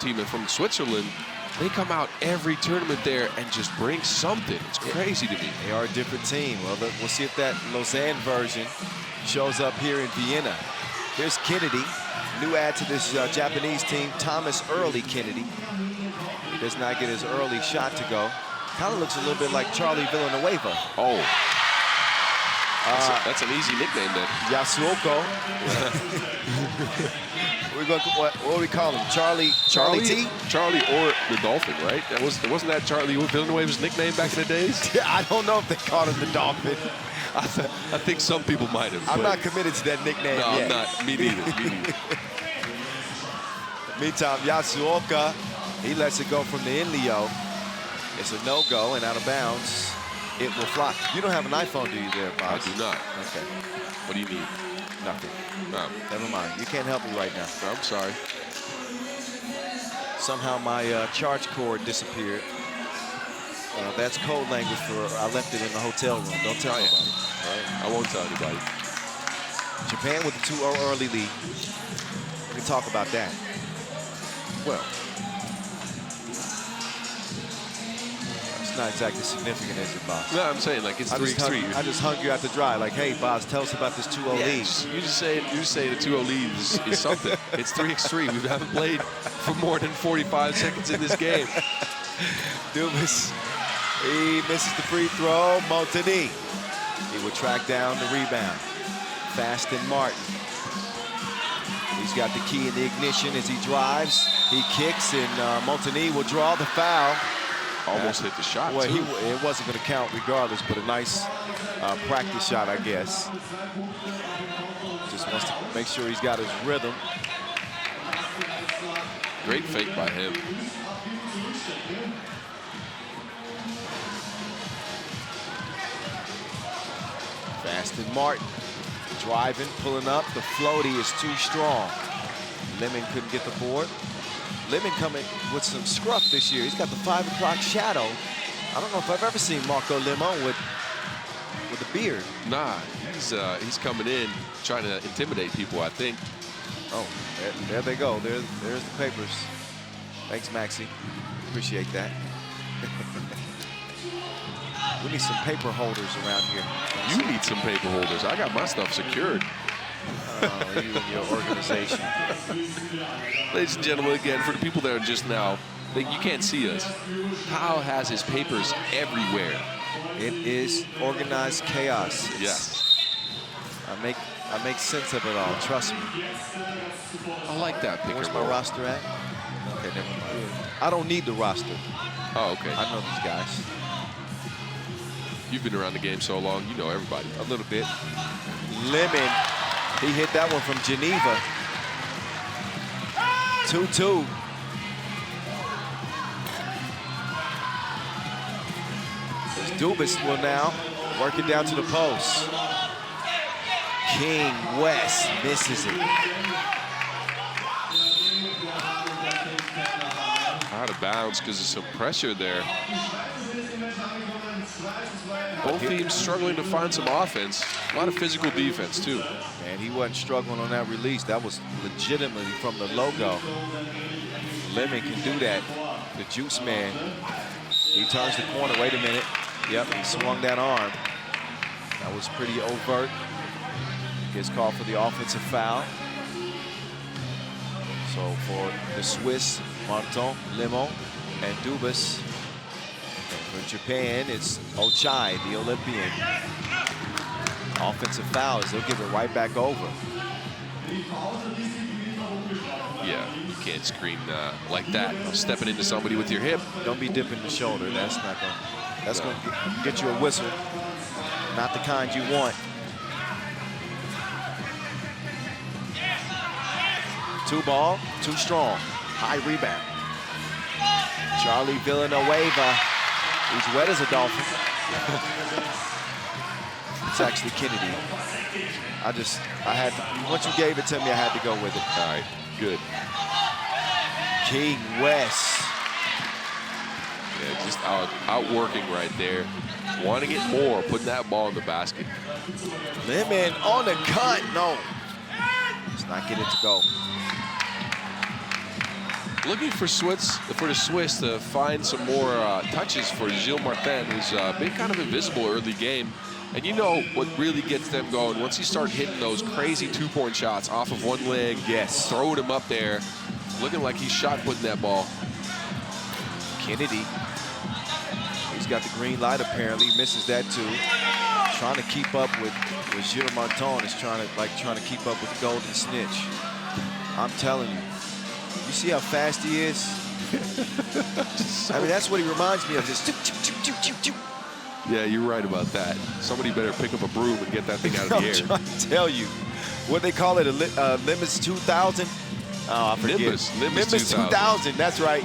team from Switzerland, they come out every tournament there and just bring something. It's crazy to me. They are a different team. Well, we'll see if that Lausanne version shows up here in Vienna. Here's Kennedy, new add to this Japanese team, Thomas Early Kennedy. He does not get his early shot to go. Kind of looks a little bit like Charlie Villanueva. Oh. That's an easy nickname then. Yasuoko. what do we call him? Charlie T? Charlie or the Dolphin, right? Wasn't that Charlie Villanueva's nickname back in the days? I don't know if they called him the Dolphin. I think some people might have. I'm not committed to that nickname no, yet. I'm not. Me neither. Meantime, Yasuoka, he lets it go from the Inleo. It's a no-go and out of bounds. It will fly. You don't have an iPhone, do you there, Bob? I do not. Okay. What do you need? Nothing. No. Never mind. You can't help me right now. No, I'm sorry. Somehow my charge cord disappeared. That's code language for I left it in the hotel room. Don't tell anybody. Right? I won't tell anybody. Japan with the 2-0 early lead. We can talk about that. Well, it's not exactly significant, is it, Boss? No, I'm saying like it's 3-3. I just hung you out to dry. Like, hey, Boss, tell us about this 2-0 lead. You just say the 2-0 lead is something. It's 3x3. We haven't played for more than 45 seconds in this game. Dubas, he misses the free throw. Motini, he will track down the rebound. Fast and Martin. He's got the key in the ignition as he drives. He kicks, and Motini will draw the foul. Almost hit the shot, well, too. It wasn't going to count regardless, but a nice practice shot, I guess. Just wants to make sure he's got his rhythm. Great fake by him. Aston Martin driving, pulling up. The floaty is too strong. Lemon couldn't get the board. Lemon coming with some scruff this year. He's got the 5 o'clock shadow. I don't know if I've ever seen Marco Lemon with a beard. Nah, he's coming in trying to intimidate people, I think. Oh, there they go. There's the papers. Thanks, Maxie. Appreciate that. We need some paper holders around here. You need some paper holders. I got my stuff secured. You and your organization. Ladies and gentlemen, again, for the people that are just now, you can't see us. Kyle has his papers everywhere. It is organized chaos. Yes. I make sense of it all. Trust me. I like that picture. Where's my roster at? Okay, never mind. I don't need the roster. Oh, okay. I know these guys. You've been around the game so long, you know everybody. A little bit. Lemon, he hit that one from Geneva. 2-2. Dubas will now work it down to the post. King West misses it. Out of bounds because of some pressure there. Both teams struggling to find some offense. A lot of physical defense, too. And he wasn't struggling on that release. That was legitimately from the logo. Lemon can do that. The juice man. He turns the corner. Wait a minute. Yep, he swung that arm. That was pretty overt. Gets called for the offensive foul. So for the Swiss, Martin, Lemon, and Dubas. For Japan, it's Ochai, the Olympian. Offensive fouls, they'll give it right back over. Yeah, you can't screen like that. Stepping into somebody with your hip. Don't be dipping the shoulder. That's not going. That's going to get you a whistle. Not the kind you want. Two ball, too strong. High rebound. Charlie Villanueva. He's wet as a dolphin. It's actually Kennedy. I had to, once you gave it to me, I had to go with it. All right, good. King West. Yeah, just outworking right there. Want to get more, putting that ball in the basket. Lemon on the cut, no. Let's not get it to go. Looking for the Swiss to find some more touches for Gilles Martin, who's been kind of invisible early game. And you know what really gets them going? Once you start hitting those crazy two-point shots off of one leg, yes, throwing him up there, looking like he's shot putting that ball. Kennedy, he's got the green light apparently, misses that too. Trying to keep up with Gilles Martin is trying to keep up with the Golden Snitch. I'm telling you. You see how fast he is? I mean, that's what he reminds me of. Just yeah, you're right about that. Somebody better pick up a broom and get that thing out of the air. I'm trying to tell you. What they call it, a Nimbus 2000? Oh, I forget. Nimbus 2000, that's right.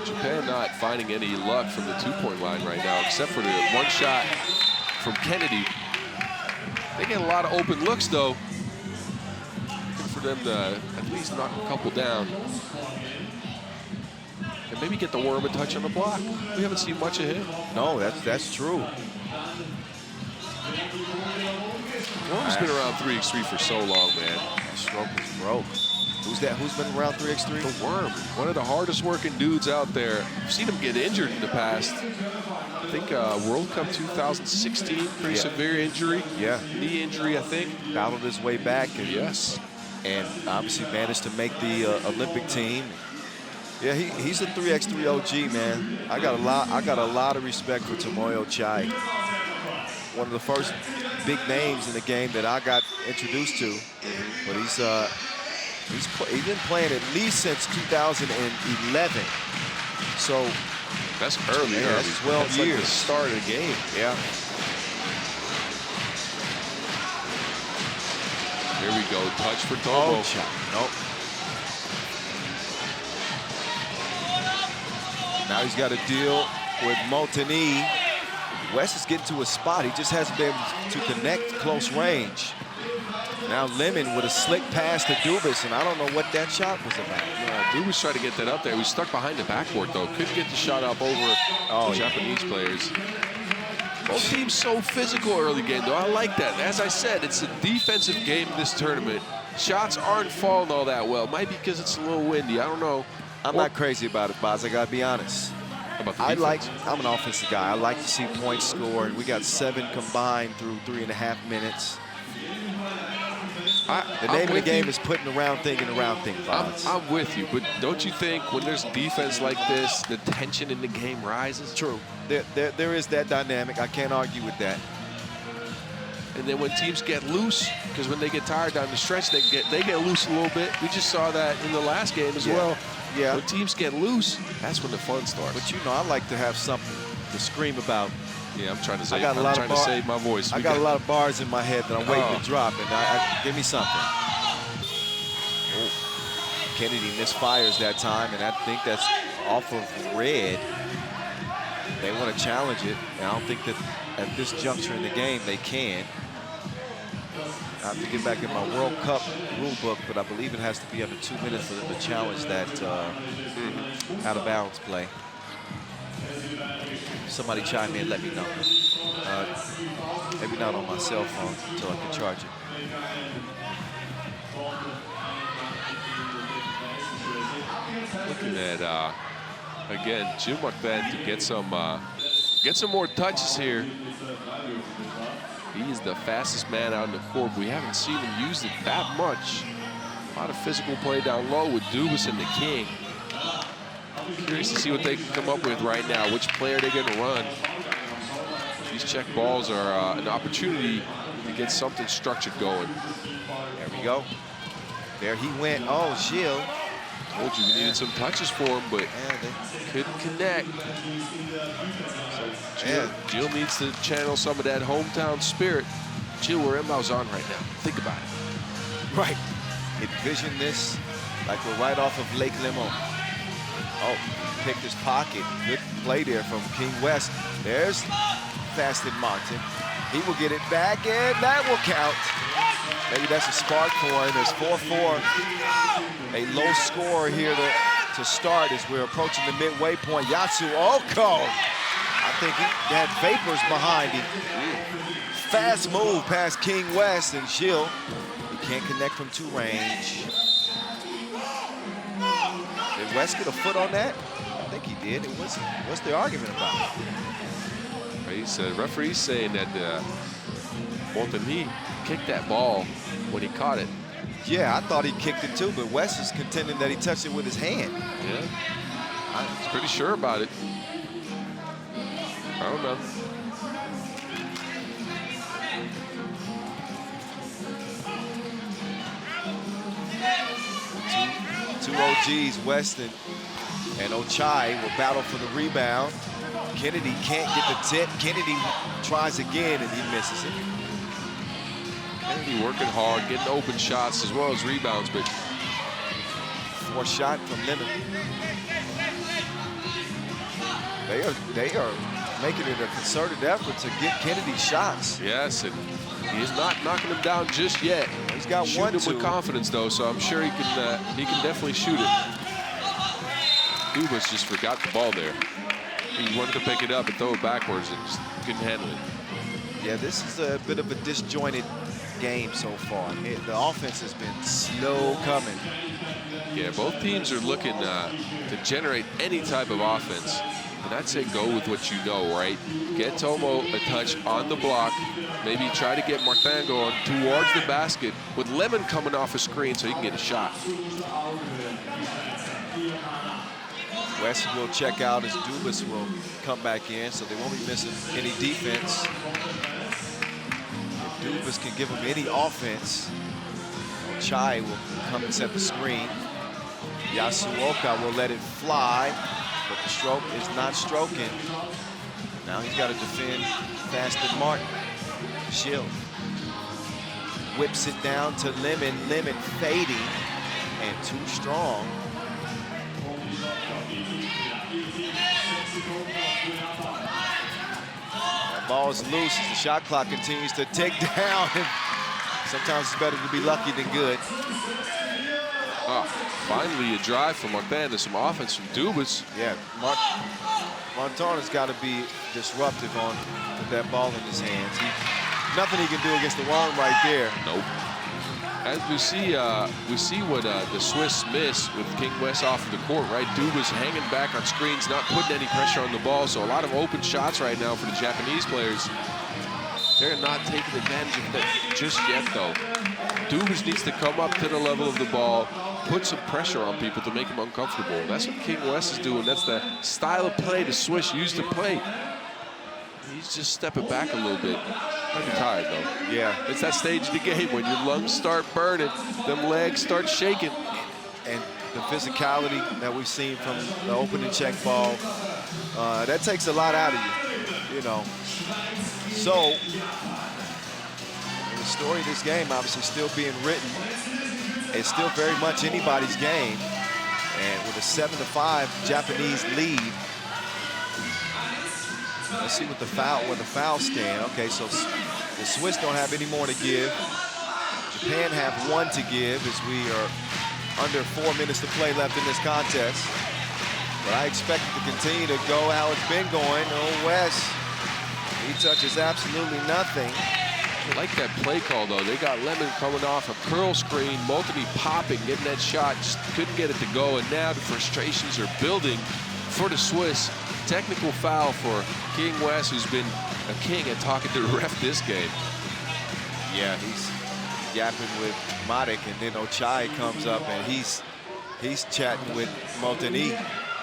Japan not finding any luck from the two-point line right now, except for the one shot from Kennedy. They get a lot of open looks, though. Good for them to at least knock a couple down. And maybe get the Worm a touch on the block. We haven't seen much of him. No, that's true. Worm's been around 3x3 for so long, man. The stroke is broke. Who's that? Who's been around 3x3? The Worm. One of the hardest working dudes out there. I've seen him get injured in the past. I think World Cup 2016, pretty severe injury. Yeah. Knee injury, I think. Battled his way back. And, yes. And obviously managed to make the Olympic team. Yeah, he's a 3x3 OG, man. I got a lot of respect for Tomoyo Chai. One of the first big names in the game that I got introduced to. But he's been playing at least since 2011. So that's early. Yeah, that's 12 years. Like the start of the game. Yeah. Here we go. Touch for Tomo. Nope. Now he's got to deal with Motini. West is getting to a spot. He just hasn't been able to connect close range. Now Lemon with a slick pass to Dubas, and I don't know what that shot was about. Yeah, Dubas tried to get that up there. He was stuck behind the backboard, though. Couldn't get the shot up over the Japanese players. Both teams so physical early game, though. I like that. As I said, it's a defensive game in this tournament. Shots aren't falling all that well. Might be because it's a little windy. I don't know. I'm not crazy about it, Boz. I got to be honest. I'm an offensive guy. I like to see points scored. We got 7 combined through 3.5 minutes. The name of the game is putting around thing in the round thing, Boz. I'm with you, but don't you think when there's defense like this, the tension in the game rises? True. There is that dynamic. I can't argue with that. And then when teams get loose, because when they get tired down the stretch, they get loose a little bit. We just saw that in the last game as well. Yeah. When teams get loose, that's when the fun starts. But you know, I like to have something to scream about. Yeah, I'm trying to save my voice. I got a lot of bars in my head that I'm waiting to drop, and give me something. Oh. Kennedy misfires that time, and I think that's off of red. They want to challenge it, and I don't think that at this juncture in the game they can. I have to get back in my World Cup rule book, but I believe it has to be under 2 minutes for them to challenge that out of bounds play. Somebody chime in, let me know. Maybe not on my cell phone until I can charge it. Looking at again, Gilles Martin to get some more touches here. He is the fastest man out in the court. We haven't seen him use it that much. A lot of physical play down low with Dubas and the King. Curious to see what they can come up with right now. Which player they're going to run. These check balls are an opportunity to get something structured going. There we go. There he went. Oh, Gilles. Told you we needed some touches for him, but couldn't connect. So Gilles needs to channel some of that hometown spirit. Gilles, where Mbau's on right now. Think about it. Right. Envision this like we're right off of Lake Lemon. Oh, picked his pocket. Good play there from King West. There's Fasted Martin. He will get it back, and that will count. Maybe that's a spark for him. There's 4-4. A low score here to start as we're approaching the midway point. Yasuoka. I think he had vapors behind him. fast move past King West, and Gilles, he can't connect from 2 range. Did West get a foot on that? I think he did. What's the argument about? Referee's saying that Montagny kicked that ball when he caught it. Yeah, I thought he kicked it too, but West is contending that he touched it with his hand. Yeah, I was pretty sure about it. I don't know. Two OGs, West and Ochai, will battle for the rebound. Kennedy can't get the tip. Kennedy tries again, and he misses it. Kennedy working hard, getting open shots as well as rebounds, but 4 shot from Lemon. They are making it a concerted effort to get Kennedy shots. yes, and he's not knocking him down just yet. He's got Shooting one, him two. with confidence though, so I'm sure he can definitely shoot it. Dubas just forgot the ball there. He wanted to pick it up and throw it backwards and just couldn't handle it. Yeah, this is a bit of a disjointed game so far. The offense has been slow coming. Yeah, both teams are looking to generate any type of offense. And I'd say go with what you know, right? Get Tomo a touch on the block. Maybe try to get Martin going towards the basket with Lemon coming off a screen so he can get a shot. West will check out as Dubas will come back in, so they won't be missing any defense. If Dubas can give them any offense, Chai will come and set the screen. Yasuoka will let it fly, but the stroke is not stroking. Now he's got to defend faster than Martin. Gilles whips it down to Lemon. Lemon fading and too strong. That ball is loose as the shot clock continues to tick down. Sometimes it's better to be lucky than good. Finally a drive from Martin and some offense from Dubas. Yeah, Martin has got to be disruptive with that ball in his hands. Nothing he can do against the wall right there. Nope. As we see what the Swiss miss with King West off of the court, right? Dubas hanging back on screens, not putting any pressure on the ball. So a lot of open shots right now for the Japanese players. They're not taking advantage of that just yet, though. Dubas needs to come up to the level of the ball, put some pressure on people to make them uncomfortable. That's what King West is doing. That's the style of play the Swiss used to play. He's just stepping back a little bit. Might be tired, though. Yeah. It's that stage of the game when your lungs start burning, them legs start shaking. And the physicality that we've seen from the opening check ball, that takes a lot out of you, you know. So, the story of this game obviously still being written. It's still very much anybody's game. And with a 7-5 Japanese lead, let's see what where the fouls stand. Okay, so the Swiss don't have any more to give. Japan have 1 to give as we are under 4 minutes to play left in this contest. But I expect it to continue to go how it's been going. Oh, West, he touches absolutely nothing. I like that play call, though. They got Lemon coming off a curl screen, Multony popping, getting that shot, just couldn't get it to go. And now the frustrations are building for the Swiss. Technical foul for King West, who's been a king at talking to the ref this game. Yeah, he's yapping with Matic, and then Ochai comes up, and he's chatting with Multony.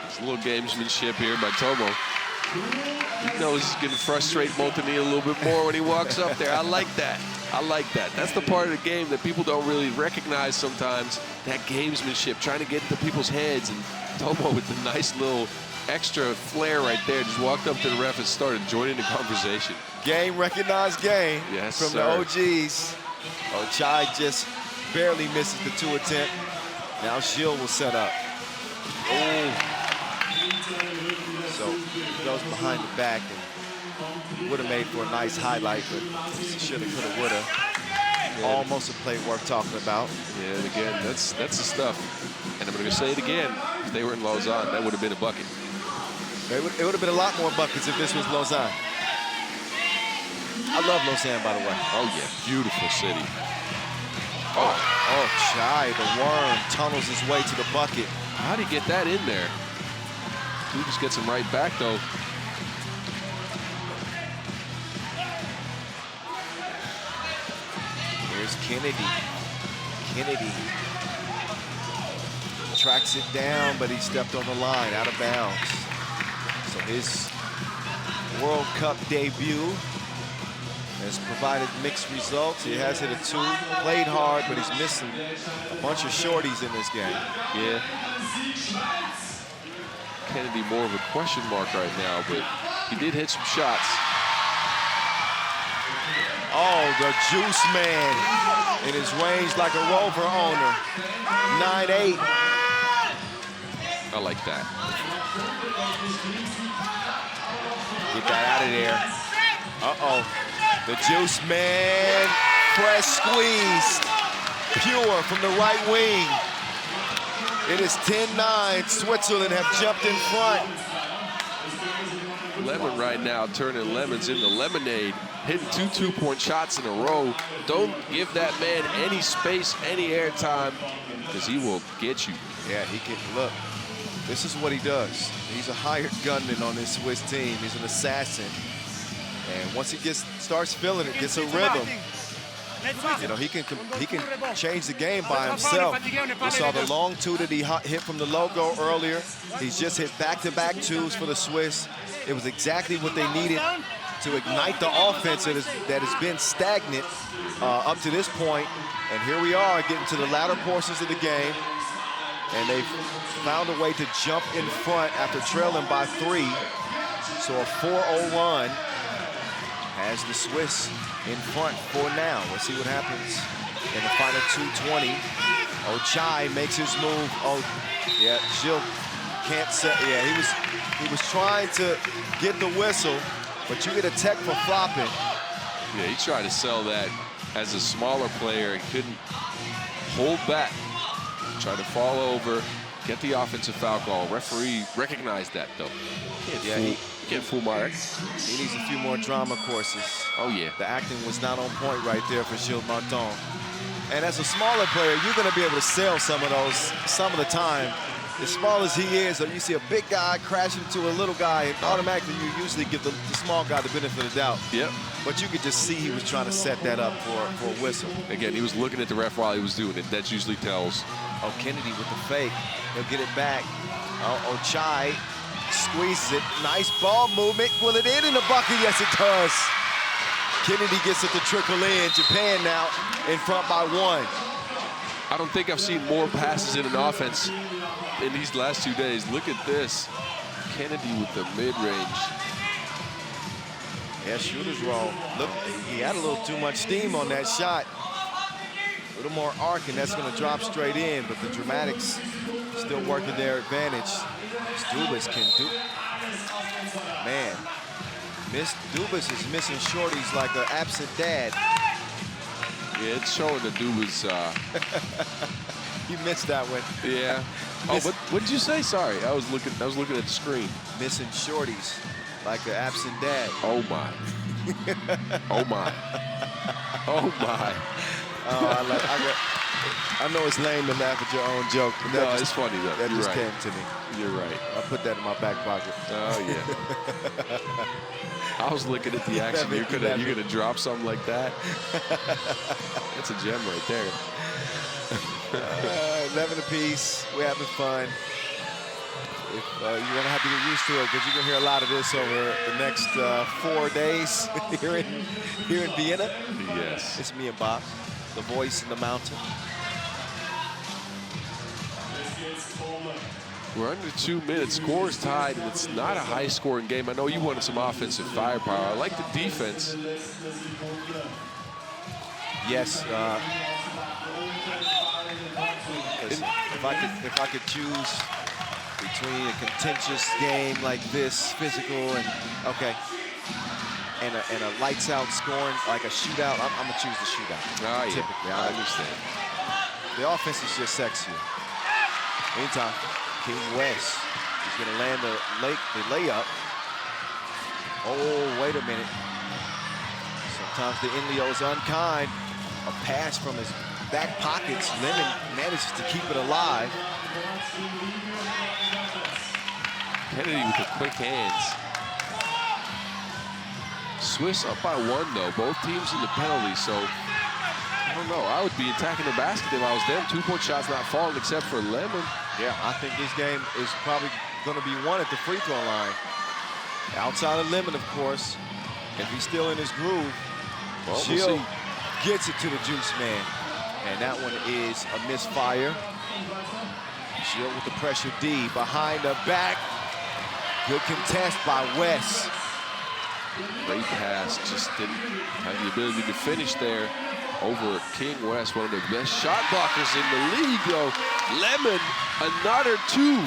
It's a little gamesmanship here by Tomo. He knows he's going to frustrate Multony a little bit more when he walks up there. I like that. I like that. That's the part of the game that people don't really recognize sometimes, that gamesmanship, trying to get into people's heads. And Tomo with the nice little extra flair right there, just walked up to the ref and started joining the conversation. Game recognized game from sir. the OGs. Ochai just barely misses the 2 attempt. Now Gilles will set up. Oh. So he goes behind the back and would have made for a nice highlight, but shoulda, coulda, woulda. Yeah. Almost a play worth talking about. Yeah, and again, that's the stuff. And I'm going to say it again. If they were in Lausanne, that would have been a bucket. It would have been a lot more buckets if this was Lausanne. I love Lausanne, by the way. Oh, yeah, beautiful city. Oh, Chai, the worm, tunnels his way to the bucket. How'd he get that in there? He just gets him right back, though. Here's Kennedy. Kennedy tracks it down, but he stepped on the line, out of bounds. So his World Cup debut has provided mixed results. He has hit a 2, played hard, but he's missing a bunch of shorties in this game. Yeah. Kennedy more of a question mark right now, but he did hit some shots. Oh, the juice man in his range like a Rover owner. 9'8". I like that. Get that out of there. Uh-oh. The juice man, fresh squeezed. Pure from the right wing. It is 10-9. Switzerland have jumped in front. Lemon right now turning lemons into lemonade, hitting 2 two-point shots in a row. Don't give that man any space, any airtime, because he will get you. Yeah, he can. Look, this is what he does. He's a hired gunman on this Swiss team. He's an assassin. And once he starts feeling it, gets a rhythm, you know, he can change the game by himself. We saw the long 2 that he hit from the logo earlier. He's just hit back-to-back 2s for the Swiss. It was exactly what they needed to ignite the offense that has been stagnant up to this point. And here we are getting to the latter portions of the game. And they've found a way to jump in front after trailing by 3. So a 4-0 run has the Swiss in front for now. Let's see what happens in the final 2:20. Ochai makes his move. Oh, yeah, Gilles can't set. Yeah, he was trying to get the whistle, but you get a tech for flopping. Yeah, he tried to sell that as a smaller player and couldn't hold back. Tried to fall over, get the offensive foul call. Referee recognized that, though. Can't fool Mark. He needs a few more drama courses. Oh, yeah. The acting was not on point right there for Gilles Martin. And as a smaller player, you're going to be able to sell some of those some of the time. As small as he is, or you see a big guy crash into a little guy, and automatically you usually give the small guy the benefit of the doubt. Yep. But you could just see he was trying to set that up for a whistle. Again, he was looking at the ref while he was doing it. That usually tells. Oh, Kennedy with the fake. He'll get it back. Oh, Ochai squeezes it. Nice ball movement. Will it end in the bucket? Yes, it does. Kennedy gets it to trickle in. Japan now in front by 1. I don't think I've seen more passes in an offense in these last 2 days. Look at this. Kennedy with the mid-range. Yeah, shooter's roll. Look, he had a little too much steam on that shot. A little more arc, and that's going to drop straight in, but the dramatics still working their advantage. Dubas can do. Man, Dubas is missing shorties like an absent dad. Yeah, it's showing that Dubas. You missed that one. Yeah. Oh, what did you say? Sorry, I was looking at the screen. Missing shorties like an absent dad. Oh my. Oh my. Oh my. I know it's lame to laugh at your own joke, but that it's funny though. That just came to me. You're right. I put that in my back pocket. Oh yeah. I was looking at the action. You're gonna drop something like that. That's a gem right there. 11 apiece. We're having fun. You're gonna have to get used to it because you're gonna hear a lot of this over the next 4 days here in Vienna. Yes. It's me and Bob, the voice in the mountain. We're under 2 minutes. Score is tied, and it's not a high-scoring game. I know you wanted some offensive firepower. I like the defense. Yes. If I could choose between a contentious game like this, physical and and a lights out scoring like a shootout, I'm gonna choose the shootout. Oh, yeah. Typically, I understand. The offense is just sexier. Meantime, King West is gonna land the layup. Oh, wait a minute. Some Sometimes the Inleo is unkind. A pass from his back pockets. Lemon manages to keep it alive. Kennedy with the quick hands. Swiss up by 1 though. Both teams in the penalty, so I don't know. I would be attacking the basket if I was them. 2-point shots not falling except for Lemon. Yeah, I think this game is probably going to be won at the free throw line. Outside of Lemon, of course. If he's still in his groove, Well, Shield gets it to the Juice Man. And that one is a misfire. Shield with the pressure D behind the back. Good contest by West. Great pass, just didn't have the ability to finish there over King West, one of the best shot blockers in the league, though. Lemon, another 2.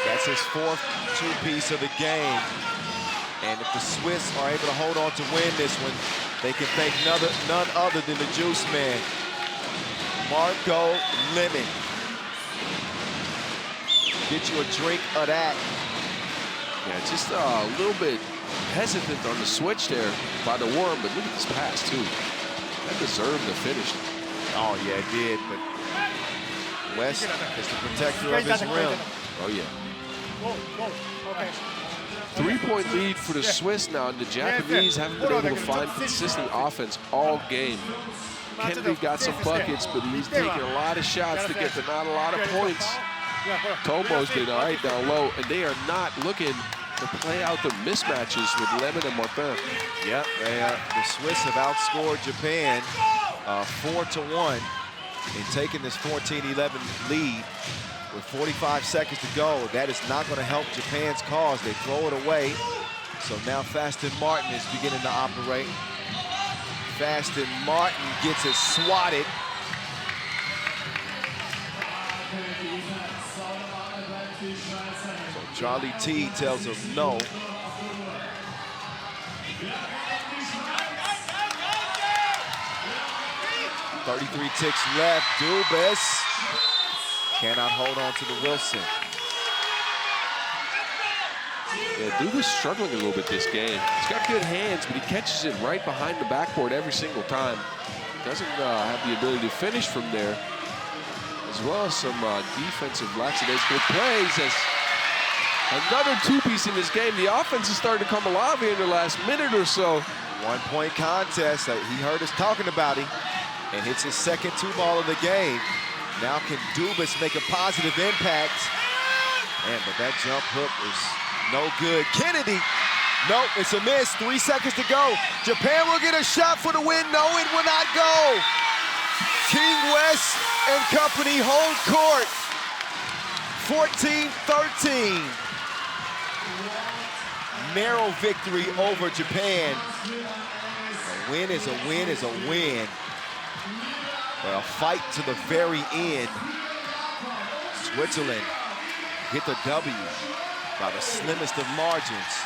That's his 4th two-piece of the game. And if the Swiss are able to hold on to win this one, they can thank none other than the Juice Man, Marco Lemon. Get you a drink of that. Yeah, just a little bit hesitant on the switch there by the Worm, but look at this pass, too. That deserved the finish. Oh, yeah, it did, but West is the protector of his rim. Oh, yeah. 3-point lead for the Swiss now, and the Japanese haven't been able to find consistent offense all game. Kennedy got some buckets, but he's taking a lot of shots to get to not a lot of points. Tomo's been all right down low, and they are not looking to play out the mismatches with Lemon and Martin. Yep, the Swiss have outscored Japan 4-1 in taking this 14-11 lead with 45 seconds to go. That is not going to help Japan's cause. They throw it away. So now Faston Martin is beginning to operate. Faston Martin gets it swatted. So Charlie T tells him no. .33 ticks left. Dubas cannot hold on to the Wilson. Yeah, Dubas struggling a little bit this game. He's got good hands, but he catches it right behind the backboard every single time. Doesn't have the ability to finish from there. As well as some defensive lackadaisical plays. As another 2-piece in this game. The offense is starting to come alive here in the last minute or so. 1-point contest. He heard us talking about him and hits his second 2-ball of the game. Now can Dubas make a positive impact? Man, but that jump hook is no good. Kennedy, nope, it's a miss. 3 seconds to go. Japan will get a shot for the win. No, it will not go. King West and company hold court. 14-13. Narrow victory over Japan. A win is a win is a win. But a fight to the very end. Switzerland hit the W by the slimmest of margins.